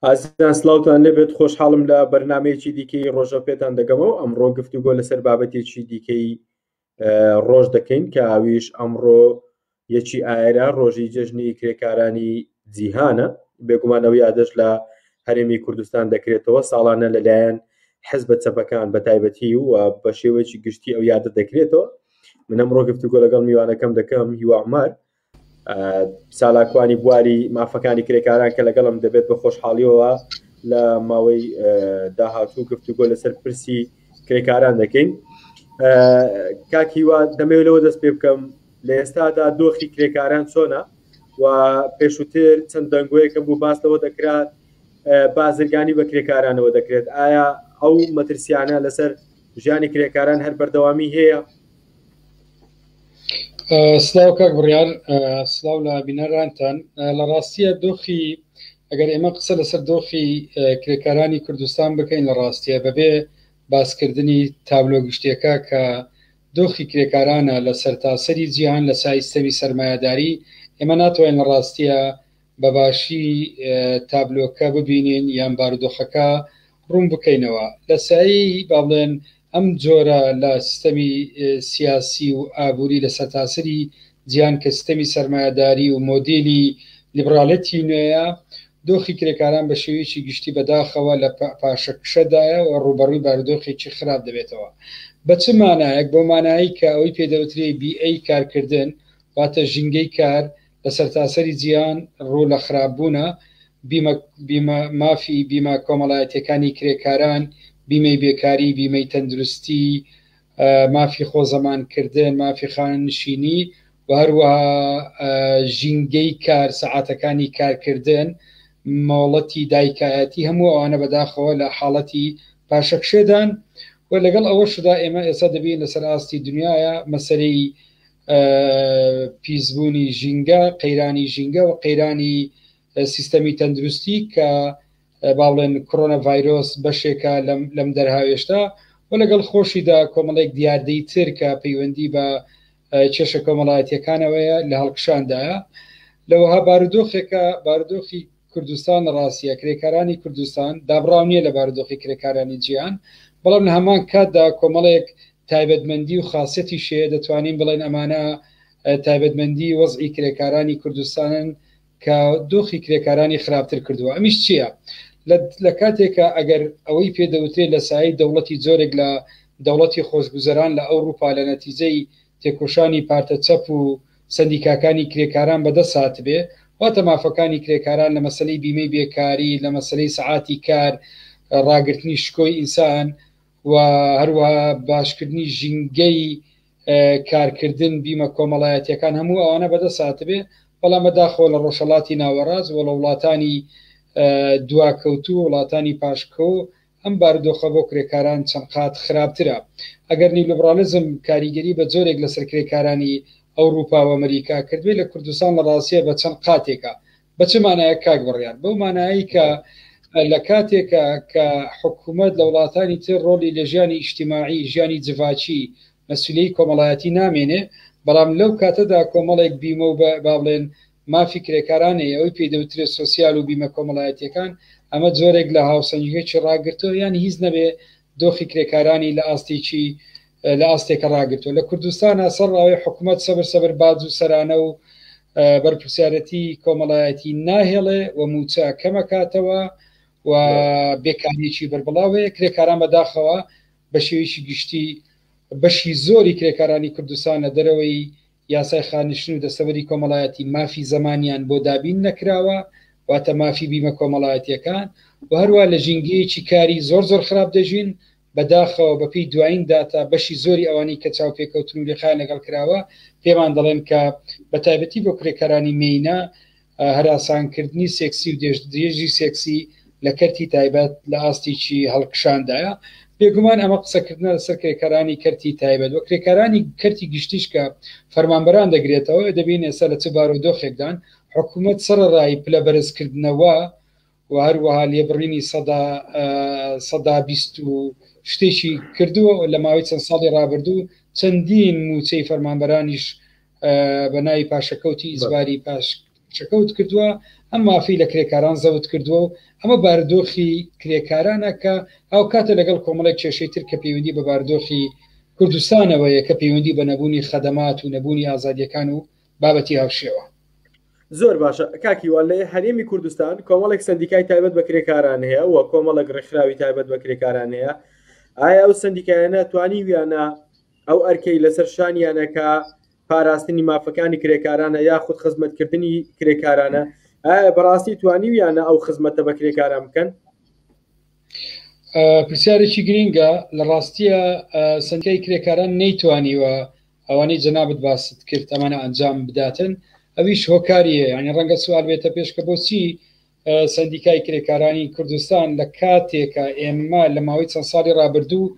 ئازیزان سلااوتان لەبێت، خۆشحاڵم لە بەرنمەیەکی دیکەی ڕۆژە پێتان دەگەمەوە. ئەمڕۆ گفتوگۆ لەسەر بابەتێکی دیکەی ڕۆژ دەکەین کە ئاویش ئەمڕۆ یەکی ئایرە ڕۆژی جەژنی کرێکارانی جیهانە. بێگومانەوەی یادەش لە هەرێمی کوردستان دەکرێتەوە ساڵانە لەلایەن حزبە چەپەکان بە تایبەتی و بە شێوەیەکی گشتی ئەو یادە دەکرێتەوە. من ئەمڕۆ گفتوگۆ لەگەڵ میوانەکەم دەکەم هیوا عومەر، سالاکوانی بواری مافەکانی کرێکاران کە لەگەڵم دەبێت بە خۆشحاڵیەوە لە ماوەی داهاتوو گفتوگۆ لەسەر پرسی کرێکاران دەکەین. کاکیوا دەمەوێت دەست پێ بکەم لە ئێستادا دۆخی کرێکاران چۆنە و پێشووتر چەند دەنگۆیەکەم بوو باستەوە دەکرات بازرگانی بە کرێکارانەوە دەکرێت. ئایا ئەو مەترسیانە لەسەر ژیانی کرێکاران هەر بەردەوامی هەیە؟ سلااو کاک بڕیار، سلااو لە بینەرانتان. لە ڕاستیە دۆخی ئەگەر ئێمە قسە لەسەر دۆخی کرێکارانی کوردستان بکەین لە ڕاستیە بەبێ باسکردنی تابلۆ گشتێکە کە دۆخی کرێکارانە لە سەرتاسەری جیهان لە سایستەمی سەرمایهداری، ئێمە ناتوانین لە ڕاستیە بەباشی تابلۆکە ببینین یان بارودۆخەکە ڕوون بکەینەوە. لە سایی با بڵێن ئەم جۆرە لە سیستەمی سیاسی و ئابووری لە سەرتاسەری جیهان کە سیستەمی سەرمایهداری و مۆدێلی لیبراڵەتی نوێیە، دۆخی کرێکاران بە شێوەیەکی گشتی بەداخەوە لە پاشەکشەدایە و ڕوبەڕووی بارودۆخێکی خراپ دەبێتەوە. بە چ مانایەک؟ بۆ مانایی کە ئەوەی پێدەوترێ BA کارکردن واتە ژینگەی کار لە سەرتاسەری جیهان ڕوو لە خراپبوونە، مافی بیمە کۆمەڵایەتیەکانی کرێکاران، بیمەی بێکاری، بیمەی تەندروستی، مافی خۆزەمانکردن، مافی خانشینی و هەروەها ژینگەی کار، سەعاتەکانی کارکردن، مۆڵەتی دایکایەتی، هەموو ئەوانە بەداخەوە لە حاڵەتی پاشەکشێدان. و لەگەڵ ئەوەشدا ئێمە ئێستا دەبین لەسەر ئاستی دنیاە مەسەرەی پیسبوونی ژینگە، قەیرانی ژینگە و قەیرانی سیستەمی تەندروستی کە باڵێن کۆرۆنا ڤایرۆس بەشێکە لەم دەرهاوێشتا و لەگەڵ خۆشیدا کۆمەڵێک دیاردەی تر کە پەیوەندی بە کێشە کۆمەڵایەتیەکانەوەیە لە هەڵکشاندایە. لەوەها بارودۆخێکە، بارودۆخی کوردستان لە ڕاستیە کرێکارانی کوردستان دابڕاو نییە لە بارودۆخی کرێکارانی جیهان، بەڵام لە هەمان کاتدا کۆمەڵێک تایبەتمەندی و خاصەتی شەیە دەتوانین بڵێن ئەمانە تایبەتمەندی وەزعی کرێکارانی کوردستانن کە دۆخی کرێکارانی خراپتر کردووە. ئەمیش چییە؟ لە کاتێکە ئەگەر ئەوەی پێدەوترێت لە سایی دەوڵەتی زۆرێک لە دەوڵەتی خۆشگوزەران لە ئەوروپا لە نەتیجەی تێکۆشانی پارتە چەپ و سندیکاکانی کرێکاران بەدەست بێ، واتە مافەکانی کرێکاران لە مەسلەی بیمەی بێکاری، لە مەسلەی سەعاتی کار، ڕاگررتنی شکۆی ئینسان و هەروەها باشکردنی ژینگەی کارکردن، بیمە کۆمەڵایەتیەکان، هەموو ئەوانە بەدەست بێ. بەڵام بەداخەوە لە ڕۆژهەڵاتی ناوەڕاست و لە وڵاتانی دواکەوتوو، وڵاتانی پاشکۆ، ئەم بارودۆخە بۆ کرێکاران چەند قات خراپترە. ئەگەر نیلیبرالیزم کاریگەری بە جۆرێک لەسەر کرێکارانی ئەوروپا و ئەمریکا کردوێ، لە کوردستان لە ڕاستیە بە چەند قاتێکە. بە چه مانایە کاک بڕیار؟ بەو مانایی کە لە کاتێکە کە حکوومەت لە وڵاتانی تر ڕۆلی لە ژیانی ئیجتیماعی، ژیانی جڤاچی، مەسئولەی کۆمەڵایەتی نامێنێ، بەڵام لەو کاتەدا کۆمەڵێک بیمە و با بڵێن مافی کرێکارانەیە ئەوەی پێدەوترێت سۆسیال و بیمە کۆمەڵایەتیەکان، ئەمە جۆرێک لە هاوسەنگێکی ڕاگرتۆ یان هیچ نەبێ دۆخی کرێکارانی لە ئاستێکی لە ئاستێکە ڕاگرتۆ. لە کوردستانە سەر ڕاوی حکوومەت سەبر باز و سەرانە و بەرپرسیارەتی کۆمەڵایەتی ناهێڵێ و موچە کەمەکاتەوە و بێکاریەکی بربڵاوەیە. کرێکاران بەداخەوە بە شێوەیەکی گشتی بەشی زۆری کرێکارانی کوردستان لە دەرەوەی یاسای خانشین و دەستەوەری کۆمەڵایەتی مافی زەمانیان بۆ دابین نەکراوە، واتە مافی بیمە کۆمەڵایەتیەکان، و هەروە لە ژینگەیەکی کاری زۆر خراپ دەژین. بەداخەوە بەپی دوایین داتا بەشی زۆری ئەوانی کە چاوپێکەوتن و لێخان لەگەڵ کراوە پێمان دەڵێن کە بە تایبەتی بۆ کرێکارانی مینە هەراسانکردنی سێکسی و درێژی سێکسی لە کەرتی تایبەت لە ئاستێکی هەڵکشاندایە. بێگومان ئەمە قسەکردنە لەسەر کرێکارانی کەرتی تایبەت و کرێکارانی کەرتی گشتیش کە فەرمانبەران دەگرێتەوە. دەبین ئێستا لە چ بارودۆخێکدان حکوومەت سەرڕای پلە بەرزکردنەوە و هەروەها لێبڕینی سەدا 20 و شتێکی کردووە لە ماوەی چەند ساڵی ڕابردوو. چەندین موچەی فەرمانبەرانیش بە ناوی پاشەکەوتی ئیزباری شەکەوت کردووە ئەم مافی لە کرێکاران زەوت کردووە و ئەمە بارودۆخی کرێکارانە کە ئەو کاتە لەگەڵ کۆمەڵێک کێشەی تر کە پەیوەندی بە بارودۆخی کوردستانەوەیە کە پەیوەندی بە نەبوونی خەدەمات و نەبوونی ئازادیەکان و بابەتی هاوشێوە. زۆر باشە کاکی وا لە هەرێمی کوردستان کۆمەڵێک سندیکای تایبەت بە کرێکاران هەیە و کۆمەڵک ڕێکخراوی تایبەت بە کرێکاران هەیە. ئایا ئەو سندیکایانە توانیویانە ئەو ئەرکەی لەسەر شانیانەکە پاراستنی مافەکانی کرێکارانە یاخود خزمەتکردنی کرێکارانە ئایا بەڕاستی توانیویانە ئەو خزمەتە بە کرێکاران بکەن؟ پرسیارێکی گرینگە لە ڕاستیە سندیکای کرێکاران نەیتوانیوە ئەوانەی جەنابەت باست کرد ئەمانە ئەنجام بداتن. ئەویش هۆکاریە ینی ڕەنگە سوال بێتە پێش کە بۆچی سندیکای کرێکارانی کوردستان لە کاتێکە ئێمە لە ماوەی چەند ساڵی ڕابردوو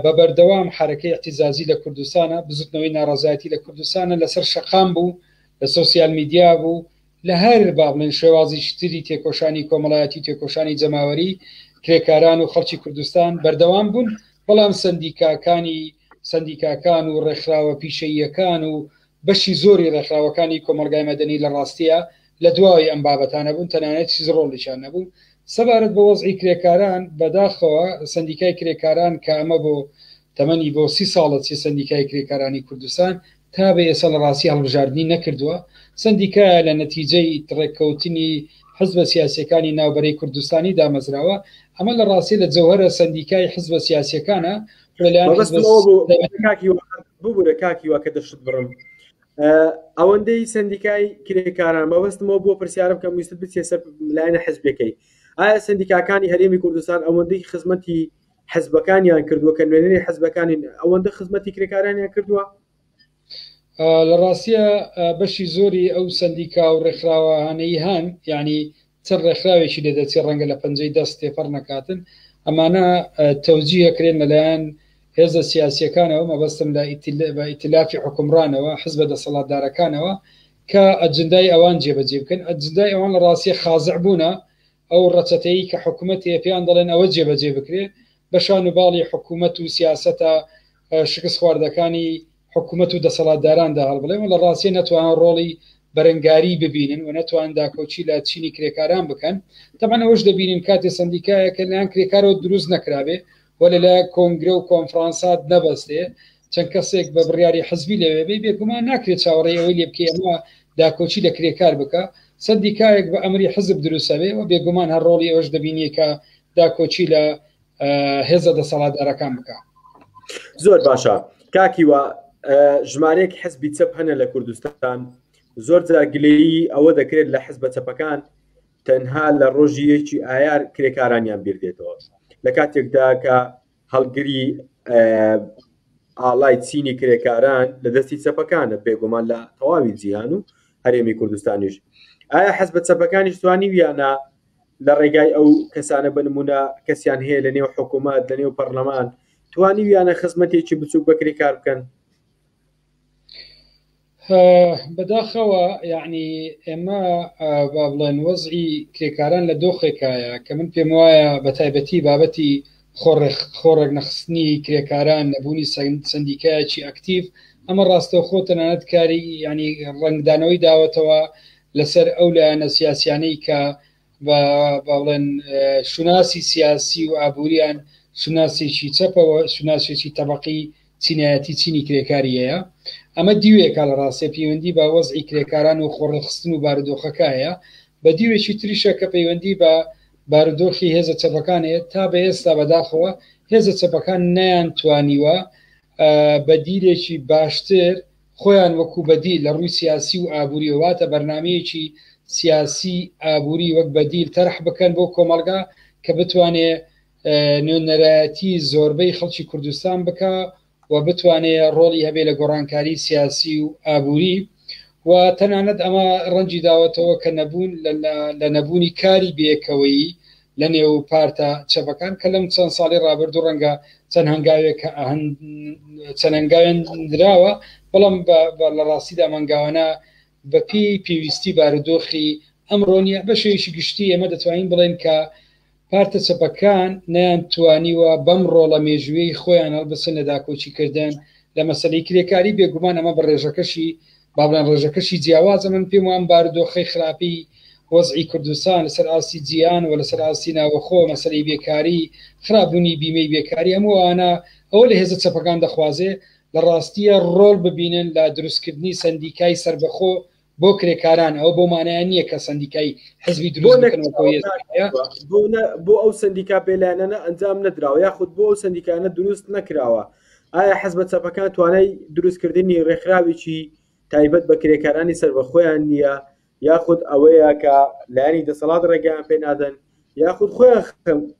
بە بەردەوام حرەکەی احتیزازی لە کوردستانە بزوتنەوەی ناڕازایەتی لە کوردستانە لەسەر شەقام بوو لە سۆسیال میدیا بوو لە هەر بابڵێن شێوازی شتری تێکۆشانی کۆمەڵایەتی تێکۆشانی جەماوەری کرێکاران و خەڵکی کوردستان بەردەوام بوون بەڵام سندیکاکان و ڕێکخراوە پیشەییەکان و بەشی زۆری ڕێکخراوەکانی کۆمەلگای مەدەنی لە ڕاستیە لە دوای ئەم بابەتانە بوون تەنانەت چیز ڕۆڵیشان نەبوو. سەبارەت بە وەزعی کرێکاران بەداخەوە سندیکای کرێکاران کە ئەمە بۆ تەمەنی بۆ 30 ساڵە چی سندیکای کرێکارانی کوردستان تا بە ئێستا لە ڕاستی هەڵبژاردننی نەکردووە. سندیکای لە نەتیجەی ڕێککەوتنی حزبە سیاسیەکانی ناوبەرەی کوردستانی دامەزراوە. ئەمە لە ڕاستی لە جەوهرە سندیکای حزبە سیاسیەکانە ببوورە کاکی وا کە دەشت بڕم ئەوەندەی سندیکای کرێکاران مەبەستمەوە بۆ پرسیارە بکەم ویست بچێ سەر لایەنە حزبەکەی. ئایا سندیکاکانی هەرێمی کوردستان ئەوەندەی خزمەتی حزبەکانیان کردووە کە نوێنەری حزبەکانی ئەوەندە خزمەتی کرێکارانیان کردووە؟ لە ڕاستیە بەشی زۆری ئەو سندیکا و ڕێکخراوانەی هەن ینی چەند ڕێکخراوێکی لێدەچێت ڕەنگە لە پەنجەی دەست تێپەڕ نەکاتن ئەمانە تەوجیهەکرێن لەلایەن هێزە سیاسیەکانەوە مەبەستم لە ئیتلافی حکومڕانەوە حزبە دەسەڵاتدارەکانەوە کە ئەجندای ئەوان جێبەجێ بکەن. ئەجندای ئەوان لە ڕاستیە خازع بوونە ئەو ڕەچەتەیە کە حکوومەتی پێیان دەڵێن ئەوە جێبەجێ بکرێ بە شانوباڵی حکوومەت و سیاسەتە شکست خواردەکانی حکوومەت و دەسەڵاتداراندا هەڵبڵێن و لە ڕاستیە نەتوانن ڕۆڵی بەرەنگاری ببینن و نەتوان داکۆچی لە چینی کرێکاران بکەن. تەمان ئەوش دەبینین کاتێ سندیکایەکە لەیان کرێکارەوە دروست نەکرابێ ولا لە کۆنگرە و کۆنفرانسات نەبەستێ چەند کەسێک بە بڕیاری حزبی لەوێ بێگومان ناکرێت چاوەڕێی ئەوەی لێ بکە ئەمە داکۆچی لە کرێکار بکە. سندیکایەک بە ئەمری حزب دروستەبێ و بێگومان هەر ڕۆڵی ئەوش دەبینی کە داکۆچی لە هێزە دەسەڵاتدارەکان بکە. زۆر باشە کاکی وە ژمارەیەک حزبی چەپ هەنە لە کوردستان زۆر جار گلەیی ئەوە دەکرێت لە حزبە چەپەکان تەنها لە ڕۆژیەکی ئایار کرێکارانیان بیردێتەوە لە کاتێکدا کە هەڵگری ئاڵای چینی کرێکاران لە دەستی چەپەکانە بێگومان لە تەواوی جیهان و هەرێمی کوردستانیش. ئایا حزبە چەپەکانیش توانیویانە لە ڕێگای ئەو کەسانە بنمونە کەسیان هەیە لە نێو حکوومەت لە نێو پەرلەمان توانیویانە خزمەتێکی بچووک بە کرێکار بکەن؟ بەداخەوە یعنی ئێمە با بڵێن وەزعی کرێکاران لە دۆخێکایە کە من پێم وایە بە تایبەتی بابەتی خۆڕێک نەخستنی کرێکاران نەبوونی سندیکایەکی ئەکتیڤ ئەمە ڕاستە خۆ تەنانەت کاری ینی ڕنگدانەوەی داوەتەوە لەسەر ئەو لایەنە سیاسیانەی کە بەڵێن شوناسی سیاسی و ئابوووریان شوناسێکی چەپەوە شوناسێکی تەبەقی چینایەتی چینی کرێکاریەیە. ئەمە دیوێکە لە ڕاستێ پەیوەندی بە وەزعی کرێکاران و خۆڕەخستن و بارودۆخەکایە بە دیوێکی تریشە کە پەیوەندی بە بارودۆخی هێزە چەپەکانەیە تا بە ئێستا بەداخەوە هێزە چەپەکان نەیان توانیوە بە دیرێکی باشتر خۆیان وەکو بەدیل لە ڕووی سیاسی و ئابووری واتە بەرنامەیەکی سیاسی ئابووری وەک بەدیل تەرح بکەن بۆ کۆمەلگا کە بتوانێ نوێنەرایەتی زۆربەی خەڵکی کوردستان بکە و بتوانێت ڕۆڵی هەبێ لە گۆڕانکاری سیاسی و ئابووری و تەنانەت ئەمە ڕەنجی داوەتەوە کە نەبوون لە نەبوونی کاری بێکەوەی لە نێو پارتە چەپەکان کە لەم چەند ساڵی ڕابردوو ڕەنگە چەند هەنگاوێن دراوە بەڵام لە ڕاستیدا مەنگاوانە بەپی پێویستی بارودۆخی ئەمڕۆنیە بەشێکی گشتی ئێمە دەتوانین بڵێن کە پارتە چەپەکان نیان توانیوە بەم ڕۆڵە مێژووی خۆیان هەڵبسن لە داکۆچیکردن لە مەسەلەی کرێکاری بێگومان ئەمە بە ڕێژەکەشی بابلان ڕێژەکەشی جیاوازە من پێم وان بارودۆخەی خراپی وەزعی کوردستان لەسەر ئاسی جیان و لەسەر ئاسی ناوەخۆ مەسەلەی بێکاری خراپبوونی بیمەی بێکاری هەمووانە ئەوە لە هێزە چەپەکان دەخوازێ لە ڕاستیە ڕۆڵ ببینن لە دروستکردنی سندیکای سربەخۆ بۆ کرێکاران ئەو بۆ مانایە نییە کە سندیکای حزبی دروست بۆ ئەو سندیکا پێلایەنە ئەنجام نەدراوە یاخود بۆ ئەو سندیکانە دروست نەکراوە ئایا حزب چەپەکان توانای دروستکردنی ڕێکخراوێکی تایبەت بە کرێکارانی سربەخۆیان نییە یاخود ئەوەیە کە لایانی دەسەڵات ڕێگەیان پێ نادەن یاخود خۆیان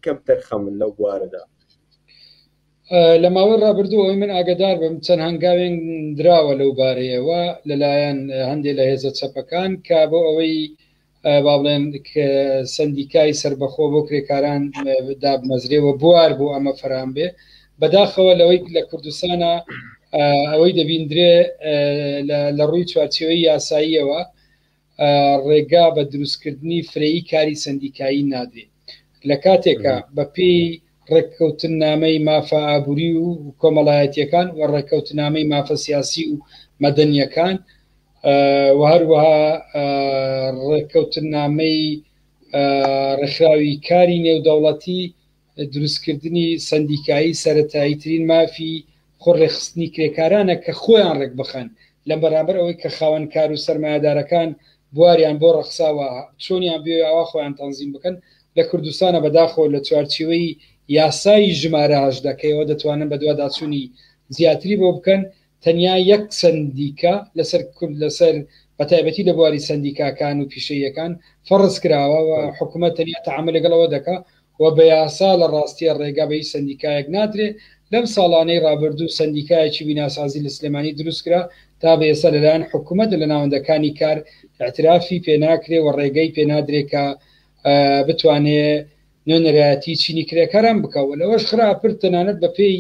کەمتر خەمن لەو بوارەدا لە ماوەی ڕابردوو ئەوی من ئاگدار بم چەند هەنگاوێن دراوە لەو بارەیەوە لەلایەن هەندێک لە هێزە چەپەکان کە بۆ ئەوەی با بڵێن سندیکای سربەخۆ بۆ کرێکاران دابمەزرێەوە بوار بۆ ئەمە فەرام بێ بەداخەوە لەوەی لە کوردستانە ئەوەی دەبیندرێ لە ڕووی چوارچێوەی یاساییەوە ڕێگا بە دروستکردنی فرەیی کاری سندیکایی نادرێ لە کاتێکە بەپێی ڕێککەوتنامەی مافە ئابووری و کۆمەڵایەتیەکان و ڕێککەوتنامەی مافە سیاسی و مەدەنیەکان و هەروەها ڕێککەوتنامەی ڕێکخراوی کاری نێودەوڵەتی دروستکردنی سندیکایی سەرەتاییترین مافی خۆڕێخستنی کرێکارانە کە خۆیان ڕێک بخەن لە بەرامبەر ئەوەی کە خاوەنکار و سەرمایهدارەکان بواریان بۆ ڕەخساوە چۆنیان بێ ئەوە خۆیان تەنزیم بکەن لە کوردستانە بەداخۆ لە چوارچێوەی یاسای ژمارە هەژدەکەیەوە دەتوانن بە دوواداچوونی زیاتری بۆ بکەن تەنیا یەک سندیکە لەسەر بەتایبەتی لە بواری سندیکاکان و پیشەیەکان فەرز کراوە و حکوومەت تەنیا تەعامل لەگەڵەوە دەکا و بە یاسا لە ڕاستیە ڕێگا بەی سندیکایەک نادرێ لەم ساڵانەی ڕابردوو سندیکایەکی بیناسازی لە سلێمانی دروست کرا تا بە ئێستا لەلایەن حکوومەت لە ناوەندەکانی کار اعترافی پێ ناکرێ و ڕێگەی پێ نادرێ کە بتوانێت نوێنەرایەتی چینی کرێکاران بکەوە لەوەش خراپتر تەنانەت بە پێی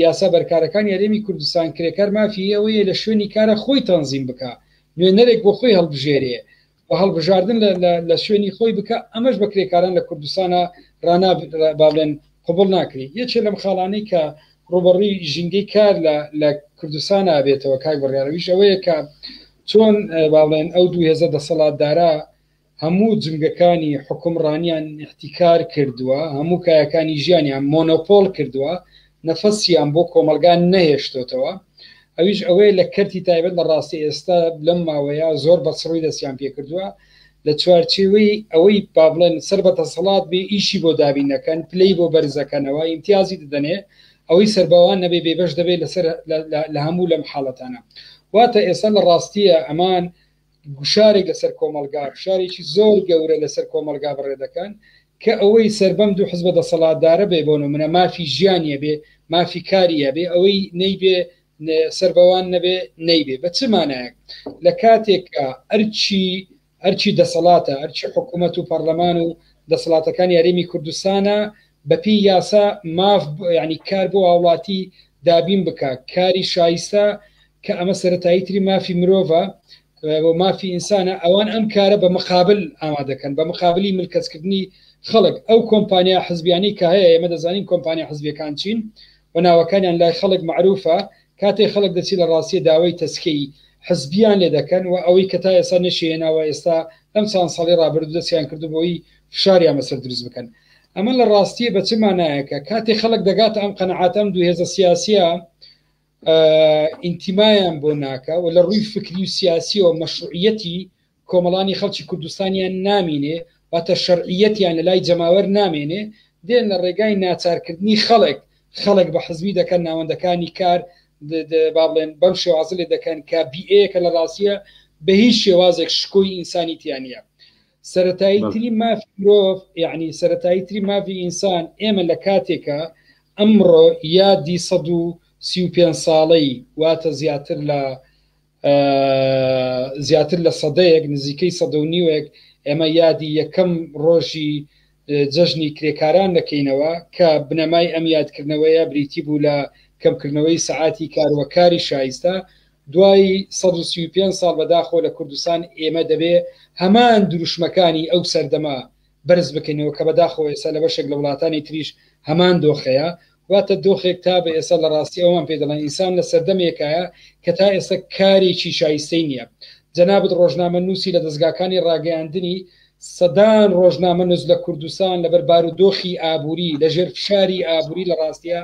یاسا بەرکارەکان یاریمی کوردستان کرێکار مافی ئەوەیە لە شوێنی کارە خۆی تەنزیم بکە نوێنەرێک بۆ خۆی هەڵبژێرێ و هەڵبژاردن لە شوێنی خۆی بکە ئەمەش بە کرێکاران لە کوردستانە ڕانابڵێن قبول ناکری یەکێ لەم خاڵانەی کە ڕوبەڕووی ژینگەی کار لە کوردستانە بێتەوە کاک بڕیارویش ئەوەیە کە چۆن باڵێن ئەو دوو هێزە دەسەڵاتدارە هەموو جنگەکانی حکومڕانیان احتیکار کردووە هەموو کایەکانی ژیانیان مۆنۆپۆل کردووە نەفەسیان بۆ کۆمەلگان نەهێشتۆتەوە ئەویش ئەوەیە لە کەرتی تایبەت لە ڕاستی ئێستا لەم ماوەیە زۆر بەسڕووی دەستیان پێ کردووە لە چوارچێوەی ئەوەی پابلێن سەر بە دەسەڵات بێ ئیشی بۆ دابینەکەن پلەی بۆ بەرزەکەنەوە ئیمتیازی دەدەنێ ئەوەی سەرباوان نەبێ بێبەش دەبێت لە هەموو لەم حاڵەتانە واتە ئێستا لە ڕاستیە ئەمان گوشارێک لەسەر کۆمەلگا شارێکی زۆر گەورە لەسەر کۆمەلگا بڕێ دەکەن کە ئەوەی سەربەم دوو حزب دەسەڵاتدارە بێ بۆ منە مافی ژیانیە بێ مافی کاریە بێ ئەوەی نەیبێ سەربەوان نەبێ نەیبێ بە چ مانایەک لە کاتێکە ئەرچی دەسەڵاتە ئەرچی حکوومەت و پەرلەمان و دەسەڵاتەکان یاریمی کوردستانە بەپی یاسا ماف ینی کار بۆ هاوڵاتی دابین بکە کاری شایستە کە ئەمە سەرەتاییتری مافی مرۆڤە بۆ مافی ئینسانە ئەوان ئەم کارە بە مقابل ئامادەکەن بە مقابلی ملکەتکردنی خەڵک ئەو کۆمپانیا حزبیانی کە هەیە ئێمە دەزانین کۆمپانیا حزبیەکان چین و ناوەکانیان لای خەڵک معروفە کاتێک خەڵک دەچی لە ڕاستی داوای تەسکەی حزبیان لێ دەکەن و ئەوەی کە تا ئێستا نەشێناوە ئێستا ئەم چەند ساڵی ڕابردوو دەستیان کردو بۆی فشاریان بەسەر دروست بکەن ئەمە لە ڕاستیە بە چ مانایەکە کاتێک خەڵک دەگاتە ئەم قەنەعاتەم دوو هێزە سیاسیە ئینتیمایان بۆ ناکە و لە ڕووی فکری و سیاسی و مەشروعیەتی کۆمەڵانی خەڵکی کوردستانیان نامینێ واتە شەرعیەتیان لە لای جەماوەر نامێنێ دێن لە ڕێگای ناچارکردنی خەڵک بە حزبی دەکەن ناوەندەکانی کار با بڵێن بەم شێوازە لێ دەکەن کە بیئەیەکە لە ڕاستیە بە هیچ شێوازێک شکۆی ئینسانیتیانە سەرەتاییتری مافی مرۆڤ یعنی سەرەتاییتری مافی ئینسان ئێمە لە کاتێکە ئەمڕۆ یادی 135 ساڵەی واتە زیاتر لە سەدەیەک نزیکەی 109 ئێمە یادی یەکەم ڕۆژی جەژنی کرێکاران دەکەینەوە کە بنەمای ئەم یادکردنەوەیە بریتی بوو لە کەمکردنەوەی سەعاتی کاروەکاری شایستە دوای 135 ساڵ بەداخۆ لە کوردستان ئێمە دەبێ هەمان دروشمەکانی ئەو سەردەما بەرز بکەینەوە کە بەداخۆ ئێستا لە بەشێک لە وڵاتانی تریش هەمان دۆخەیە واتە دۆخێک تا بە ئێستا لە ڕاستی ئەومان پێ دەڵێن ئینسان لە سەردەمێکایە کە تا ئێستا کارێکی شایستەی نییە. جەنابەت ڕۆژنامە نووسی لە دەستگاکانی ڕاگەیاندنی سەدان ڕۆژنامە نووس لە کوردستان لەبەر بارودۆخی ئابووری لە ژێر فشاری ئابووری لە ڕاستیە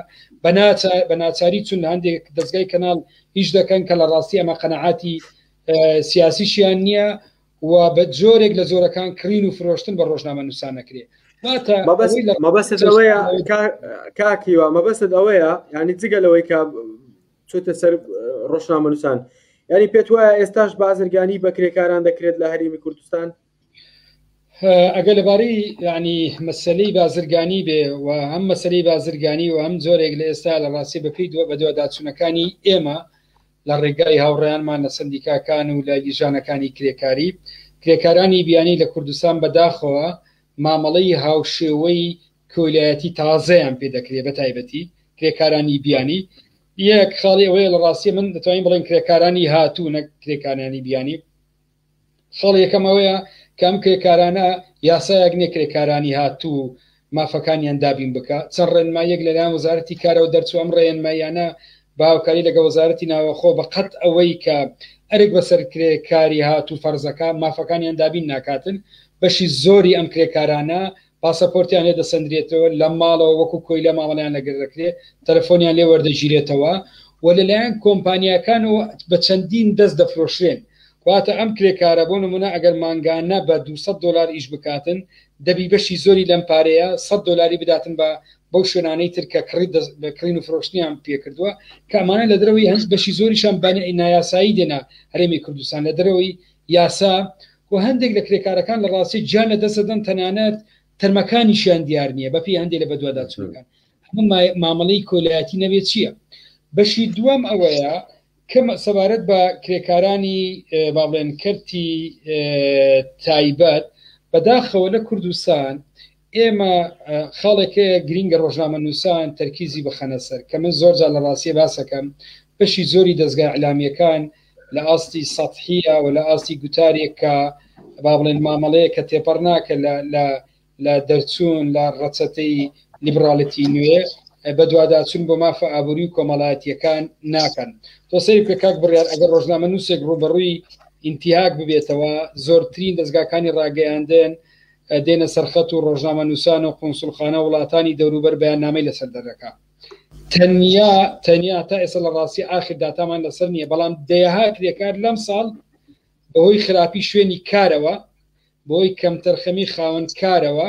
بە ناچاری چون هەندێک دەستگای کەناڵ هیچ دەکەن کە لە ڕاستی ئەمە قەنەعاتی سیاسیشیان نییە و بە جۆرێک لە جۆرەکان کڕین و فرۆشتن بە ڕۆژنامە نووسان نەکرێ. مەبەست ئەوەیە کاکیوە، مەبەست ئەوەیە ینی جگەلەوەی کە چۆتە سەر ڕۆژنامە نووسان، ینی پێت وایە ئێستاش بازرگانی بە کرێکاران دەکرێت لە هەرێمی کوردستان؟ ئەگەر لەبارەی ینی مەسەلەی بازرگانی بێ و هەم مەسەلەی بازرگانی و هەم جۆرێک لە ئێستا لە ڕاستی بەپی بە دووەداچوونەکانی ئێمە لە ڕێگای هاوڕێیانمان لە سندیکاکان و لە لیژانەکانی کرێکارانی بیانی لە کوردستان بەداخەوە مامەڵەی هاوشێوەی کۆلایەتی تازەیان پێ دەکرێت بە تایبەتی کرێکارانی بیانی. یەک خاڵی ئەوەیە لە ڕاستی من دەتوانین بڵێن کرێکارانی هاتوو نەک کرێکارانی بیانی. خاڵ یەکەم ئەوەیە کەم کرێکارانە یاسایەک نیە کرێکارانی هاتوو مافەکانیان دابین بکە. چەند ڕێنماییەک لەلایەن وەزارەتی کارەوە دەرچوو ئەم ڕێنماییانە باوکاری لەگە وەزارەتی ناوەخۆ بە قەت ئەوەی کە ئەرێک بەسەر کرێکاری هاتوو فەرزەکە مافەکانیان دابین ناکاتن. بەشی زۆری ئەم کرێکارانە پاسەپۆرتیان لێ دەسەندرێتەوە لە ماڵەوە وەکو کۆی لە ماڵیان لەگەر دەکرێت، تەلەفۆنیان لێ وەردەگیرێتەوە و لەلایەن کۆمپانیەکانەوە بە چەندین دەست دەفرۆشرێن. واتە ئەم کرێکارە بۆ نمونە ئەگەر مانگانە بە $200 ئیش بکاتن دەبی بەشی زۆری لەم پارەیە $100 بداتن بە بەو شوێنانەی ترکە کڕین و فرۆشتنیان پێکردووە کە ئەمانە لە دەرەوەی هەست بەشی زۆریشان نایاسایی دێنا هەرێمی کوردستان لە دەرەوەی یاسا و هەندێک لە کرێکارەکان لە ڕاستی گیان لە دەستدەن تەنانەت تەرمەکانیشیان دیار نییە بەپی هەندێک لە بەدوواداچوونەکان. هەموو مامەڵەی کۆلایەتی نەبێت چییە؟ بەشی دووەم ئەوەیە کە سەبارەت بە کرێکارانی با بڵێن کەرتی تایبەت بەداخەوە لە کوردستان ئێمە خاڵێکە گرینگە ڕۆژنامە نووسان تەرکیزی بخەنە سەر کە من زۆرجار لە ڕاستیە باسەکەم بەشی زۆری دەستگای ئەعلامیەکان لە ئاستی سەطحیە و لە ئاستی گوتارێک کە با بڵێن مامەڵەیە کە تێپەڕ ناکە لە دەرچوون لە ڕەچەتەی لیبراڵەتی نوێ بە دوواداچوون بۆ مافە ئابووری و کۆمەڵایەتیەکان ناکەن. تۆ سەیری پێ کاک بڕیار ئەگەر ڕۆژنامە نووسێک ڕوبەڕووی ئینتیهاک ببێتەوە زۆرترین دەستگاکانی ڕاگەیاندن دێنە سەرخەت و ڕۆژنامە نووسان و قونسوڵخانە وڵاتانی دەوروبەر بەیاننامەی لەسەر دەرەکە. تەنیا تا ئێستا لە ڕاستی ئاخر داتامان لەسەر نییە، بەڵام دەیەها کرێکار لەم ساڵ بەهۆی خراپی شوێنی کارەوە بۆی کەم تەرخەمی خاوەن کارەوە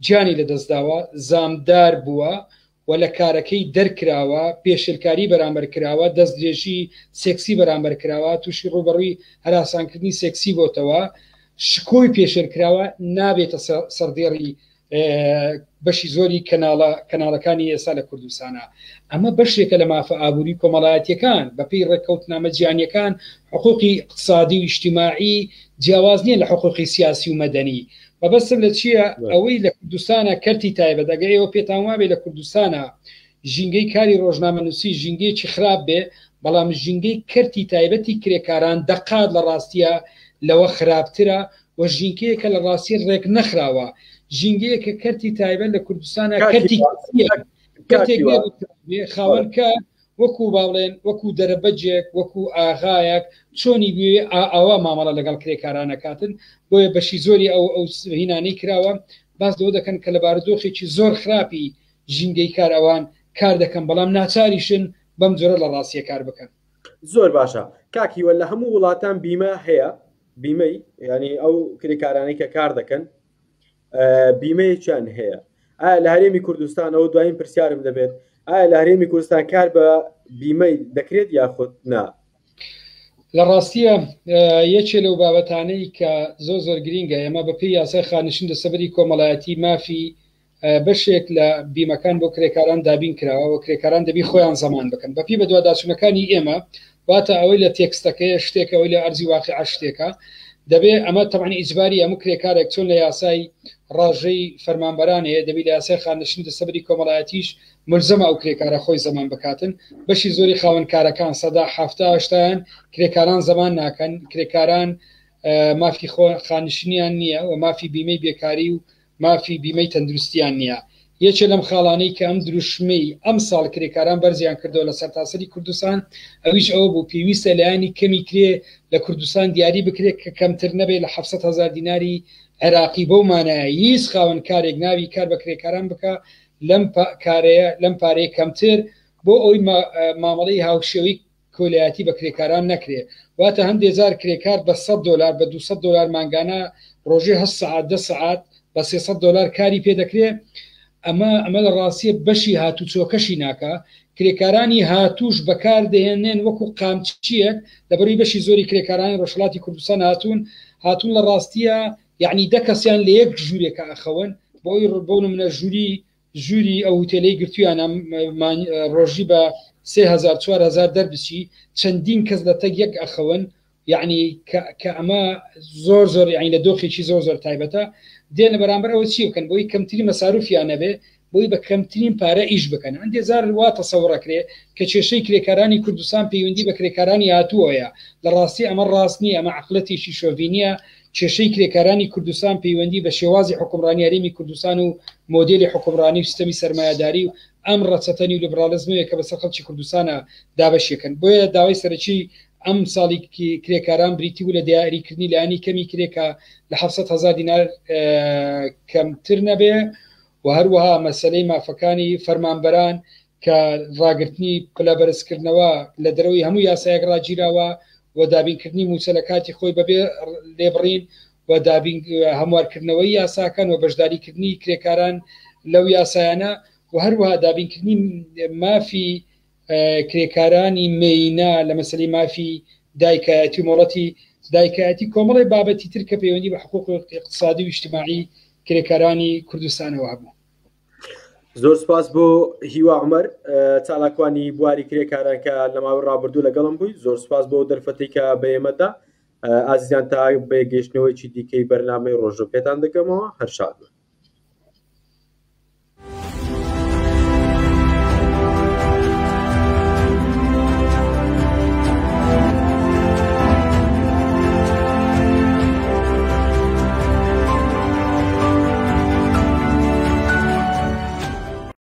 گیانی لەدەستداوە، زامدار بووە و لە کارەکەی دەرکراوە، پێشلکاری بەرامبەر کراوە، دەستدرێژی سێکسی بەرامبەر کراوە، تووشی ڕوبەڕووی هەراسانکردنی سێکسی بۆتەوە، شکۆی پێشرکراوە نابێتە سەردێڕی بەشی زۆری کەناڵەکانی ئێستا لە کوردستانە. ئەمە بەشێکە لە مافە ئابووری کۆمەڵایەتیەکان بەپێی ڕێککەوتنامە جیهانیەکان حقوقی اقتصادی و اجتماعی جیاواز نیە لە حقوقی سیاسی و مەدەنی. بەبەستم لە چییە؟ ئەوەی لە کوردستانە کەرتی تایبەت ئەگەر ئێوە پێتان وابێ لە کوردستانە ژینگەی کاری ڕۆژنامە نووسی ژینگەیەکی خراپ بێ، بەڵام ژینگەی کەرتی تایبەتی کرێکاران دەقات لە ڕاستیە لەوە خراپترە و ژینگەیەکە لە ڕاستی ڕێک نەخراوە. ژینگەیەکە کەرتی تایبەت لە کوردستانە کەرتی خاوەنکە وەکو باڵێن وەکو دەرەبەجێک وەکو ئاغایەک چۆنی بێ ئەوە مامەڵە لەگەڵ کرێکارانەکاتن. بۆیە بەشی زۆری ئەو هینانەی کراوە باس دەوە دەکەن کە لە بارودۆخێکی زۆر خراپی ژینگەی کارەوان کار دەکەن، بەڵام ناچاریشن بەم جۆرە لە ڕاستیە کار بکەن. زۆر باشە کاکیوە لە هەموو وڵاتان بیمە هەیە، بیمەی ینی ئەو کرێکارانەی کە کار دەکەن بیمەیەکیان هەیە. ئایا لە هەرێمی کوردستان ئەو دوایین پرسیارم دەبێت ئایا لە هەرێمی کوردستان کار بە بیمەی دەکرێت یاخود نا؟ لە ڕاستیە یەکێ لەو بابەتانەی کە زۆر گرینگە ئێمە بەپێی یاسای خانشین دەسەبەری کۆمەڵایەتی مافی بەشێک لە بیمەکان بۆ کرێکاران دابین کراوە و کرێکاران دەبی خۆیان زەمان بکەن بەپی بە دوواداچوونەکانی ئێمە واتە ئەوەی لە تێکستەکەی شتێکە ئەوەی لە ئەرزی واقع شتێکە دەبێ ئەمە تەبعاً ئیجباری هەموو کرێکارێک چۆن لە یاسای ڕاژەی فەرمانبەرانەیە دەبی لە یاسای خانشین دەسەبەری کۆمەڵایەتیش ملزەمە ئەو کرێکارە خۆی زەمان بکاتن. بەشی زۆری خاوەنکارەکان سەدا 70-80 کرێکاران زەمان ناکەن، کرێکاران مافی خانشینیان نییە و مافی بیمەی بێکاری و مافی بیمەی تەندروستیان نییە. یەکێ لەم خاڵانەی کە ئەم دروشمەی ئەم ساڵ کرێکاران بەرزیان کردەوە لە سەرتاسەری کوردستان ئەویش ئەوە بوو پێویستە لایانی کەمی کرێ لە کوردستان دیاری بکرێت کە کەمتر نەبێت لە 700,000 دیناری عێراقی بەو مانایە هیچ خاوەن کارێک ناوی کار بە کرێکاران بکە لەم پارەیە کەمتر بۆ ئەوی مامەڵەی هاوشێوی کۆلایەتی بە کرێکاران نەکرێ واتە هەندێک جار کرێکار بە $100 بە $200 مانگانە ڕۆژێ 8 سعات 10 سعات بە $300 کاری پێ دەکرێت ئەمە لە ڕاستیە بەشی هاتوو چۆکەشی ناکە کرێکارانی هاتووش بەکار دەهێنێن وەکو قامچیەک لەبەروی بەشی زۆری کرێکارانی ڕۆژهەڵاتی کوردستان هاتوون لە ڕاستیە یعنی 10 کەسیان لە یەک ژوورێکە ئەخەون بۆی ڕبوون منە ژووری ئەو هوتێلەی گرتویان ڕۆژی بە 3,000-4,000 دەربچی چەندین کەس لە تەک یەک ئەخەون یعنی کە ئەمە زۆر یعنی لە دۆخێکی زۆر تایبەتە دێن لە بەرامبەر ئەوە چی بکەن بۆی کەمترین مەساروفیان نەبێ بۆی بە کەمترین پارە ئیش بکەن هەندێک جار وا تەسەوڕەکرێ کە کێشەی کرێکارانی کوردستان پەیوەندی بە کرێکارانی هاتووەیە لە ڕاستی ئەمە ڕاست نییە ئەمە عەقڵەتێکی شۆڤینیە کێشەی کرێکارانی کوردستان پەیوەندی بە شێوازی حکومڕانی هەرێمی کوردستان و مۆدێلی حکومڕانی و سیستەمی سەرمایه‌داری و ئەم ڕەچەتەنی و لیبرالیزمەیە کە بەسەر خەڵکی کوردستانە دابەشێکن بۆیە داوای سەرەکی ئەم ساڵی کرێکاران بریتی بوو لە دیاریکردنی لایانی کەمی کرێکە لە 700,000 دینار کەمتر نەبێ و هەروەها مەسەلەی مافەکانی فەرمانبەران کە ڕاگررتنی پلە بەرزکردنەوە لە دەرەوەی هەموو یاسایەک ڕاگیراوە و دابینکردنی موچە لە کاتی خۆی بەبێ لێبڕین و هەموارکردنەوەی یاساکان و بەشداریکردنی کرێکاران لەو یاسایانە و هەروەها دابینکردنی مافی کرێکارانی مێینا لە مەسەلەی مافی دایکایەتی و مۆڵەتی دایکایەتی کۆمەڵی بابەتی تر کە پەیوەندی بە حقوق اقتصادی و اجتماعی کرێکارانی کوردستانەوە بوو. زۆر سپاس بۆ هیوا عومەر چالاکوانی بواری کرێکاران کە لە ماوەی ڕابردوو لەگەڵم بووی زۆر سپاس بۆ دەرفەتەی کە بە ئێمەدا ئازیزان تا بە گەیشتنەوەیکی دیکەی بەرنامەی ڕۆژۆ پێتان دەکەمەوە هەر شاد بن.